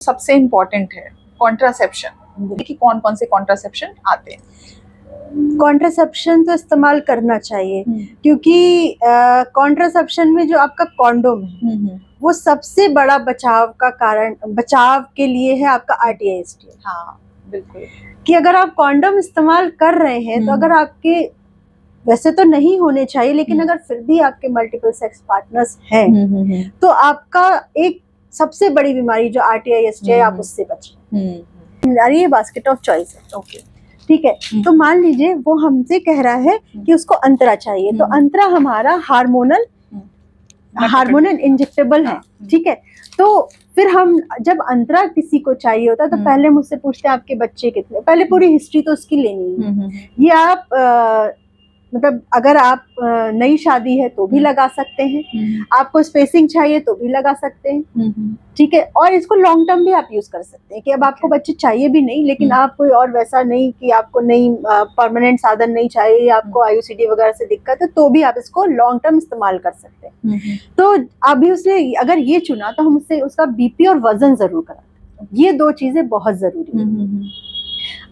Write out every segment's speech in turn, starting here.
सबसे इम्पोर्टेंट है कॉन्ट्रासेप्शन, कि कौन कौन से कॉन्ट्रासेप्शन आते हैं। कॉन्ट्रासेप्शन तो इस्तेमाल करना चाहिए, क्योंकि कॉन्ट्रासेप्शन में जो आपका कॉन्डोम है वो सबसे बड़ा बचाव का कारण, बचाव के लिए है आपका RTIST। हाँ बिल्कुल, कि अगर आप कॉन्डोम इस्तेमाल कर रहे हैं तो अगर आपके, वैसे तो नहीं होने चाहिए, लेकिन अगर फिर भी आपके मल्टीपल सेक्स पार्टनर्स हैं तो आपका एक सबसे बड़ी बीमारी जो RTIST है, आप उससे बचें। ये बास्केट ऑफ चॉइस है। ओके, ठीक है, तो मान लीजिए वो हमसे कह रहा है कि उसको अंतरा चाहिए, तो अंतरा हमारा हार्मोनल इंजेक्टेबल है। ठीक है, तो फिर हम जब अंतरा किसी को चाहिए होता है तो पहले मुझसे पूछते हैं आपके बच्चे कितने, पहले पूरी हिस्ट्री तो उसकी लेनी है। ये आप मतलब अगर आप नई शादी है तो भी लगा सकते हैं, आपको स्पेसिंग चाहिए तो भी लगा सकते हैं। ठीक है, और इसको लॉन्ग टर्म भी आप यूज कर सकते हैं कि अब आपको बच्चे चाहिए भी नहीं, लेकिन आप कोई और वैसा नहीं कि आपको नई परमानेंट साधन नहीं चाहिए, आपको IUCD वगैरह से दिक्कत है, तो भी आप इसको लॉन्ग टर्म इस्तेमाल कर सकते हैं। तो अभी उसने अगर ये चुना तो हम उससे उसका BP और वजन जरूर कराएं। ये दो चीजें बहुत जरूरी है।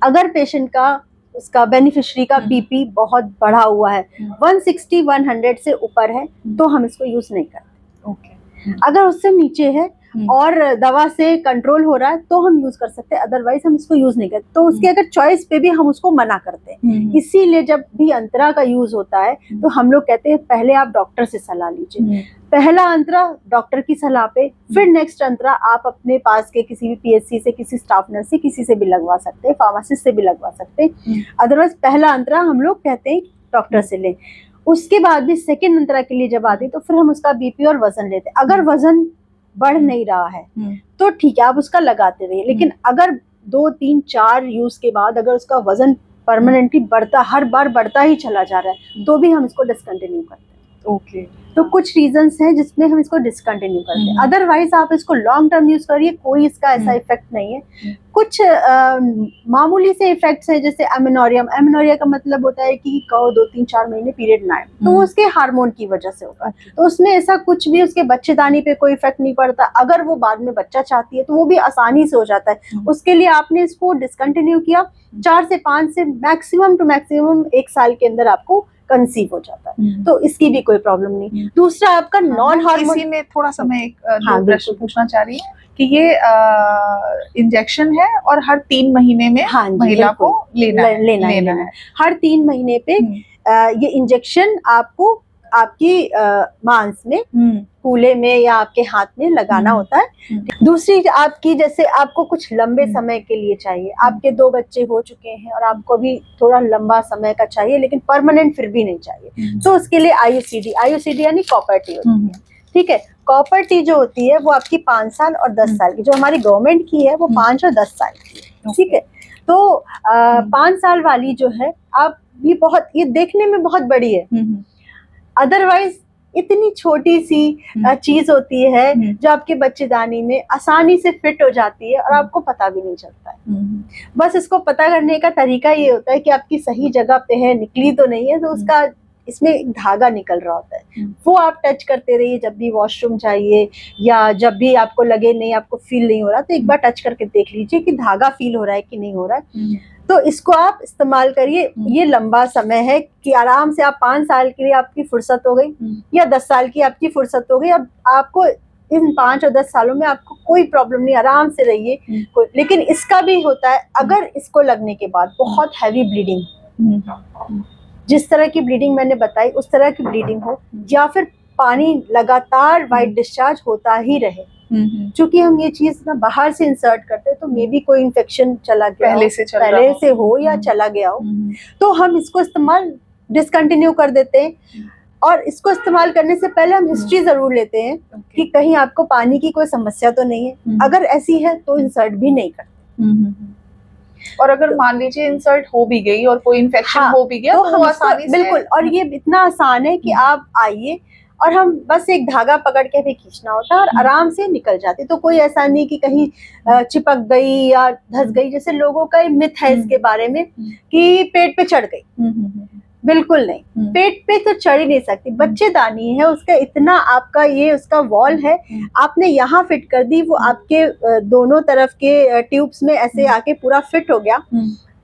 अगर पेशेंट का, उसका बेनिफिशियरी का BP बहुत बढ़ा हुआ है, 160-100 से ऊपर है, तो हम इसको यूज नहीं करते। ओके, अगर उससे नीचे है और दवा से कंट्रोल हो रहा है तो हम यूज कर सकते हैं, अदरवाइज हम इसको यूज नहीं करते। तो उसके अगर चॉइस पे भी हम उसको मना करते हैं। इसीलिए जब भी अंतरा का यूज होता है तो हम लोग कहते हैं पहले आप डॉक्टर से सलाह लीजिए। पहला अंतरा डॉक्टर की सलाह पे, फिर नेक्स्ट अंतरा आप अपने पास के किसी भी PHC से, किसी स्टाफ नर्स से, किसी से भी लगवा सकते हैं, फार्मासिस्ट से भी लगवा सकते हैं। अदरवाइज पहला अंतरा हम लोग कहते हैं डॉक्टर से लें। उसके बाद भी सेकेंड अंतरा के लिए जब आते तो फिर हम उसका BP और वजन लेते हैं। अगर वजन बढ़ नहीं रहा है तो ठीक है, आप उसका लगाते रहिए, लेकिन अगर 2, 3, 4 यूज के बाद अगर उसका वजन परमानेंटली बढ़ता, हर बार बढ़ता ही चला जा रहा है, तो भी हम इसको डिसकंटिन्यू करते हैं। ओके, तो कुछ रीजंस हैं जिसमें हम इसको डिसकंटिन्यू करते हैं। अदरवाइज आप इसको लॉन्ग टर्म यूज करिए, कोई इसका ऐसा इफेक्ट नहीं है। कुछ मामूली से इफेक्ट्स हैं, जैसे एमेनोरिया का मतलब होता है कि 2-3-4 महीने पीरियड ना आए, तो वो उसके हार्मोन की वजह से होगा। तो उसमें ऐसा कुछ भी उसके बच्चेदानी पे कोई इफेक्ट नहीं पड़ता। अगर वो बाद में बच्चा चाहती है तो वो भी आसानी से हो जाता है। उसके लिए आपने इसको डिसकंटिन्यू किया, 4 से 5 से मैक्सिमम टू मैक्सिमम 1 साल के अंदर आपको कंसीव हो जाता है, तो इसकी भी कोई प्रॉब्लम नहीं। दूसरा आपका नॉन हार्मोन, इसी में थोड़ा सा मैं एक प्रश्न पूछना चाह रही हूँ कि ये इंजेक्शन है और हर 3 महीने में महिला को लेना है। हर 3 महीने पे ये इंजेक्शन आपको आपकी मांस में, कूल्हे में या आपके हाथ में लगाना होता है। दूसरी आपकी, जैसे आपको कुछ लंबे समय के लिए चाहिए, आपके 2 बच्चे हो चुके हैं और आपको भी थोड़ा लंबा समय का चाहिए, लेकिन परमानेंट फिर भी नहीं चाहिए, तो उसके लिए IUCD यानी कॉपर टी होती है। ठीक है, कॉपर टी जो होती है वो आपकी 5 साल और 10 साल की, जो हमारी गवर्नमेंट की है वो 5 और 10 साल की है। ठीक है, तो 5 साल वाली जो है, आप भी बहुत, ये देखने में बहुत बड़ी है, अदरवाइज इतनी छोटी सी चीज होती है जो आपके बच्चेदानी में आसानी से फिट हो जाती है और आपको पता भी नहीं चलता है। बस इसको पता करने का तरीका ये होता है कि आपकी सही जगह पे है, निकली तो नहीं है, तो उसका इसमें एक धागा निकल रहा होता है, वो आप टच करते रहिए जब भी वॉशरूम चाहिए, या जब भी आपको लगे नहीं, आपको फील नहीं हो रहा, तो एक बार टच करके देख लीजिए कि धागा फील हो रहा है कि नहीं हो रहा है। तो इसको आप इस्तेमाल करिए। ये लंबा समय है कि आराम से आप 5 साल के लिए आपकी फुर्सत हो गई या 10 साल की आपकी फुर्सत हो गई, अब आपको इन 5 और 10 सालों में आपको कोई प्रॉब्लम नहीं, आराम से रहिए। लेकिन इसका भी होता है, अगर इसको लगने के बाद बहुत हैवी ब्लीडिंग, जिस तरह की ब्लीडिंग मैंने बताई उस तरह की ब्लीडिंग हो, या फिर पानी लगातार वाइट डिस्चार्ज होता ही रहे, क्योंकि हम ये चीज ना बाहर से इंसर्ट करते हैं, तो मे बी कोई इन्फेक्शन चला गया पहले से हो या चला गया हो, तो हम इसको इस्तेमाल डिसकंटिन्यू कर देते हैं। और इसको इस्तेमाल करने से पहले हम हिस्ट्री जरूर लेते हैं कि कहीं आपको पानी की कोई समस्या तो नहीं है। अगर ऐसी है तो इंसर्ट भी नहीं करते। और अगर मान लीजिए इंसर्ट हो भी गई और कोई इन्फेक्शन हो भी गया, तो आसानी से, बिल्कुल, और ये इतना आसान है कि आप आइए और हम बस एक धागा पकड़ के भी खींचना होता है और आराम से निकल जाती। तो कोई ऐसा नहीं कि कहीं चिपक गई या धस गई, जैसे लोगों का मिथ है इसके बारे में कि पेट पे चढ़ गई, बिल्कुल नहीं, पेट पे तो चढ़ ही नहीं सकती, बच्चेदानी है उसका, इतना आपका ये उसका वॉल है, आपने यहाँ फिट कर दी, वो आपके दोनों तरफ के ट्यूब्स में ऐसे आके पूरा फिट हो गया,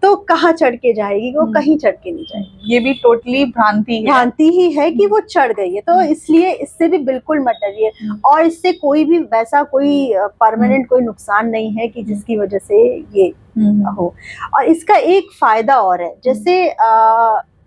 तो कहाँ चढ़ के जाएगी वो, कहीं चढ़ के नहीं जाएगी। ये भी टोटली भ्रांति ही है कि वो चढ़ गई है, तो इसलिए इससे भी बिल्कुल मत डरिए, और इससे कोई भी वैसा कोई परमानेंट कोई नुकसान नहीं है कि जिसकी वजह से ये हो। और इसका एक फायदा और है, जैसे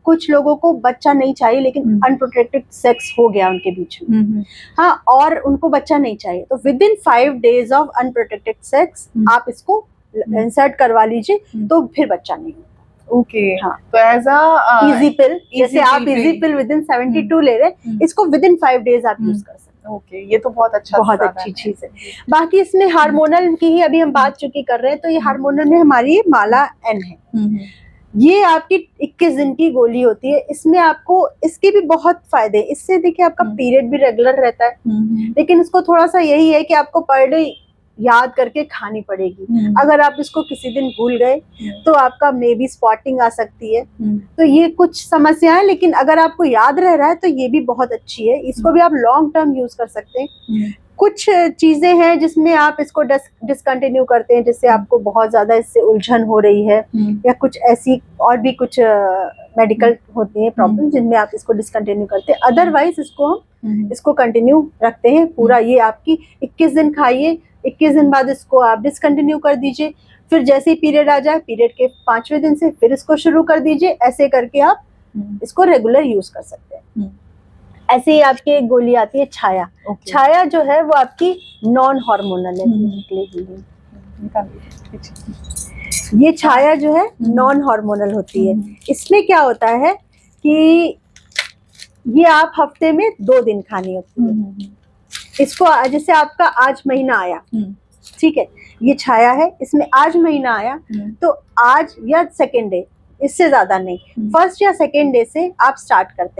कुछ लोगों को बच्चा नहीं चाहिए लेकिन अनप्रोटेक्टेड सेक्स हो गया उनके बीच में, हाँ, और उनको बच्चा नहीं चाहिए, तो with in 5 days of unprotected sex आप इसको इंसर्ट करवा लीजिए, तो फिर बच्चा नहीं होता। ओके, हाँ, तो एज अ इजी पिल, जैसे आप इजी पिल विद इन 72 ले रहे हैं, इसको विद इन 5 days आप यूज कर सकते हैं। ओके, ये तो बहुत अच्छी चीज है। बाकी इसमें हार्मोनल की ही अभी हम बात चुकी कर रहे हैं, तो ये हार्मोनल में हमारी माला N है, ये आपकी 21 दिन की गोली होती है। इसमें आपको इसके भी बहुत फायदे, इससे देखिए आपका पीरियड भी रेगुलर रहता है, लेकिन इसको थोड़ा सा यही है कि आपको पर डे याद करके खानी पड़ेगी। अगर आप इसको किसी दिन भूल गए तो आपका मे बी स्पॉटिंग आ सकती है, तो ये कुछ समस्याएं, लेकिन अगर आपको याद रह रहा है तो ये भी बहुत अच्छी है, इसको भी आप लॉन्ग टर्म यूज कर सकते हैं। कुछ चीजें हैं जिसमें आप इसको डिसकंटिन्यू करते हैं, जिससे आपको बहुत ज्यादा इससे उलझन हो रही है, या कुछ ऐसी और भी कुछ मेडिकल होती है प्रॉब्लम जिनमें आप इसको डिसकंटिन्यू करते हैं। अदरवाइज इसको कंटिन्यू रखते हैं पूरा। ये आपकी 21 दिन खाइए, 21 दिन बाद इसको आप डिसकंटिन्यू कर दीजिए, फिर जैसे ही पीरियड आ जाए, पीरियड के 5वें दिन से फिर इसको शुरू कर दीजिए। ऐसे करके आप इसको रेगुलर यूज कर सकते हैं। ऐसे ही आपकी एक गोली आती है छाया। छाया जो है वो आपकी नॉन हार्मोनल है। ये छाया जो है नॉन हार्मोनल होती है। इसमें क्या होता है कि ये आप हफ्ते में 2 दिन खानी होती है। इसको जैसे आपका आज महीना आया, ठीक है, ये छाया है, इसमें आज महीना आया, तो आज या सेकेंड डे, इससे ज्यादा नहीं, फर्स्ट या सेकेंड डे से आप स्टार्ट करते हैं।